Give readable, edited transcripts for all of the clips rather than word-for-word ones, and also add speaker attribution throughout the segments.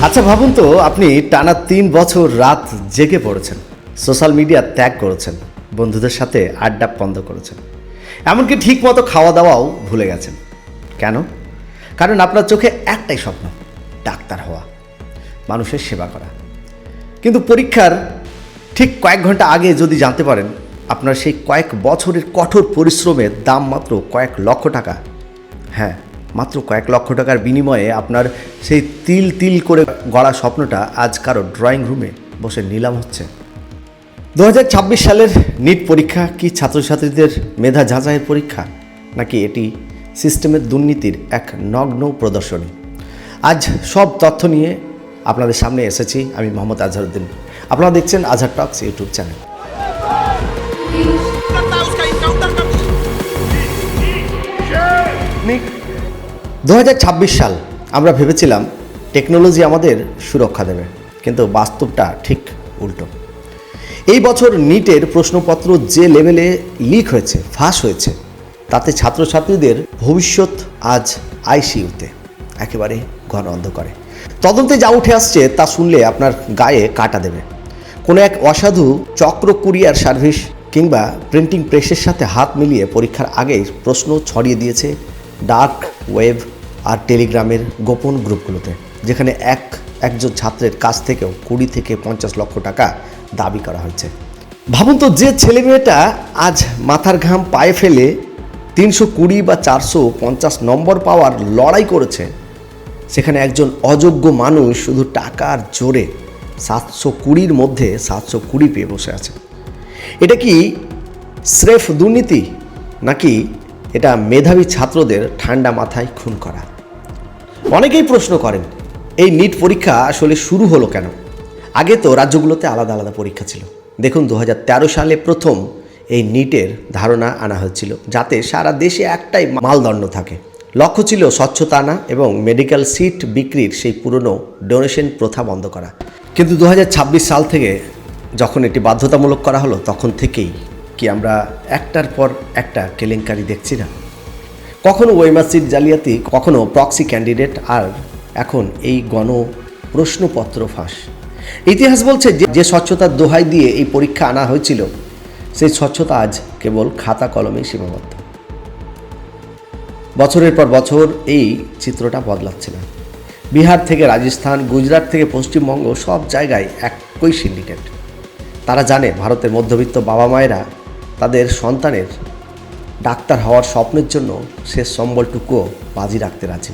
Speaker 1: আচ্ছা ভাবুন তো, আপনি টানা 3 বছর রাত জেগে পড়েছেন, সোশ্যাল মিডিয়া ত্যাগ করেছেন, বন্ধুদের সাথে আড্ডা বন্ধ করেছেন, এমনকি ঠিক মতো খাওয়া দাওয়াও ভুলে গেছেন। কেন? কারণ আপনার চোখে একটাই স্বপ্ন, ডাক্তার হওয়া, মানুষের সেবা করা। কিন্তু পরীক্ষার ঠিক কয়েক ঘন্টা আগে যদি জানতে পারেন আপনার সেই কয়েক বছরের কঠোর পরিশ্রমের দাম মাত্র কয়েক লক্ষ টাকা, হ্যাঁ মাত্র কয়েক লক্ষ টাকার বিনিময়ে আপনার সেই তিল তিল করে গড়া স্বপ্নটা আজ কারো ড্রয়িং রুমে বসে নিলাম হচ্ছে। 2026 সালের নিট পরীক্ষা কি ছাত্রছাত্রীদের মেধা যাচাইয়ের পরীক্ষা, নাকি এটি সিস্টেমের দুর্নীতির এক নগ্ন প্রদর্শনী? আজ সব তথ্য নিয়ে আপনাদের সামনে এসেছি আমি মোহাম্মদ আজহারউদ্দিন। আপনারা দেখছেন আজহার টক্স ইউটিউব চ্যানেল। 2026 সাল, আমরা ভেবেছিলাম টেকনোলজি আমাদের সুরক্ষা দেবে, কিন্তু বাস্তবটা ঠিক উল্টো। এই বছর নিটের প্রশ্নপত্র যে লেভেলে লিক হয়েছে, ফাঁস হয়েছে, তাতে ছাত্রছাত্রীদের ভবিষ্যৎ আজ আইসিইউতে, একেবারে ঘন অন্ধকারে। তদন্তে যা উঠে আসছে তা শুনলে আপনার গায়ে কাটা দেবে। কোনো এক অসাধু চক্র কুরিয়ার সার্ভিস কিংবা প্রিন্টিং প্রেসের সাথে হাত মিলিয়ে পরীক্ষার আগেই প্রশ্ন ছড়িয়ে দিয়েছে ডার্ক ওয়েব আর টেলিগ্রামের গোপন গ্রুপগুলোতে, যেখানে একজন ছাত্রের কাছ থেকেও 20 থেকে 50 লক্ষ টাকা দাবি করা হয়েছে। ভাবুন তো, যে ছেলে মেয়েটা আজ মাথার ঘাম পায়ে ফেলে 320 বা 450 নম্বর পাওয়ার লড়াই করেছে, সেখানে একজন অযোগ্য মানুষ শুধু টাকার জোরে 720-র মধ্যে 720 পেয়ে বসে আছে। এটা কি স্রেফ দুর্নীতি, নাকি এটা মেধাবী ছাত্রদের ঠান্ডা মাথায় খুন করা? অনেকেই প্রশ্ন করেন, এই নিট পরীক্ষা আসলে শুরু হলো কেন? আগে তো রাজ্যগুলোতে আলাদা আলাদা পরীক্ষা ছিল। দেখুন, 2013 সালে প্রথম এই নিটের ধারণা আনা হয়েছিল, যাতে সারা দেশে একটাই মালদণ্ড থাকে। লক্ষ্য ছিল স্বচ্ছতা আনা এবং মেডিকেল সিট বিক্রির সেই পুরনো ডোনেশন প্রথা বন্ধ করা। কিন্তু 2026 সাল থেকে যখন এটি বাধ্যতামূলক করা হলো, তখন থেকেই কি আমরা একটার পর একটা কেলেঙ্কারি দেখছি না? কখনো ওয়েমার সিট জালিয়াতি, কখনো প্রক্সি ক্যান্ডিডেট, আর এখন এই গণ প্রশ্নপত্র ফাঁস। ইতিহাস বলছে যে স্বচ্ছতার দোহাই দিয়ে এই পরীক্ষা আনা হয়েছিল, সেই স্বচ্ছতা আজ কেবল খাতা কলমেই সীমাবদ্ধ। বছরের পর বছর এই চিত্রটা বদলাচ্ছে না। বিহার থেকে রাজস্থান, গুজরাট থেকে পশ্চিমবঙ্গ, সব জায়গায় একই সিন্ডিকেট। তারা জানে ভারতের মধ্যবিত্ত বাবা মায়েরা তাদের সন্তানের ডাক্তার হওয়ার স্বপ্নের জন্য শেষ সম্বলটুকুও বাজি রাখতে রাজি,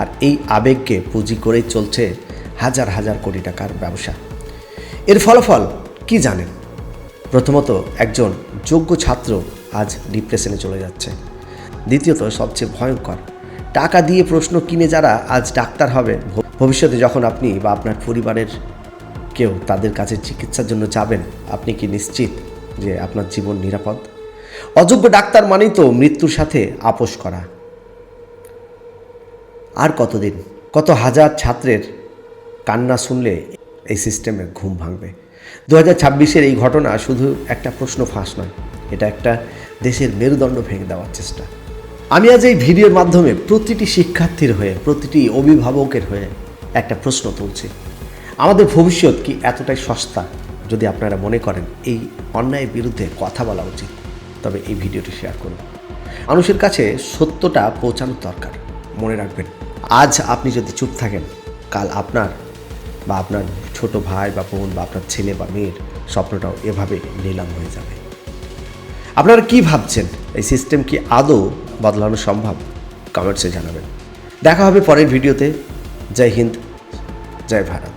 Speaker 1: আর এই আবেগকে পুঁজি করেই চলছে হাজার হাজার কোটি টাকার ব্যবসা। এর ফলাফল কি জানেন? প্রথমত, একজন যোগ্য ছাত্র আজ ডিপ্রেশনে চলে যাচ্ছে। দ্বিতীয়ত, সবচেয়ে ভয়ঙ্কর, টাকা দিয়ে প্রশ্ন কিনে যারা আজ ডাক্তার হবে, ভবিষ্যতে যখন আপনি বা আপনার পরিবারের কেউ তাদের কাছে চিকিৎসার জন্য যাবেন, আপনি কি নিশ্চিত যে আপনার জীবন নিরাপদ? অযোগ্য ডাক্তার মানেই তো মৃত্যুর সাথে আপোষ করা। আর কতদিন, কত হাজার ছাত্রের কান্না শুনলে এই সিস্টেমে ঘুম ভাঙবে? 2026-এর এই ঘটনা শুধু একটা প্রশ্ন ফাঁস নয়, এটা একটা দেশের মেরুদণ্ড ভেঙে দেওয়ার চেষ্টা। আমি আজ এই ভিডিওর মাধ্যমে প্রতিটি শিক্ষার্থীর হয়ে, প্রতিটি অভিভাবকের হয়ে একটা প্রশ্ন তুলছি। আমাদের ভবিষ্যৎ কি এতটাই সস্তা? যদি আপনারা মনে করেন এই অন্যায়ের বিরুদ্ধে কথা বলা উচিত, তবে এই ভিডিওটি শেয়ার করুন। মানুষের কাছে সত্যটা পৌঁছানোর দরকার। মনে রাখবেন, আজ আপনি যদি চুপ থাকেন, কাল আপনার বা আপনার ছোট ভাই বা বোন বা আপনার ছেলে বা মেয়ের স্বপ্নটাও এভাবে নিলাম হয়ে যাবে। আপনারা কি ভাবছেন? এই সিস্টেম কি আদৌ বদলানো সম্ভব? কমেন্টসে জানাবেন। দেখা হবে পরের ভিডিওতে। জয় হিন্দ, জয় ভারত।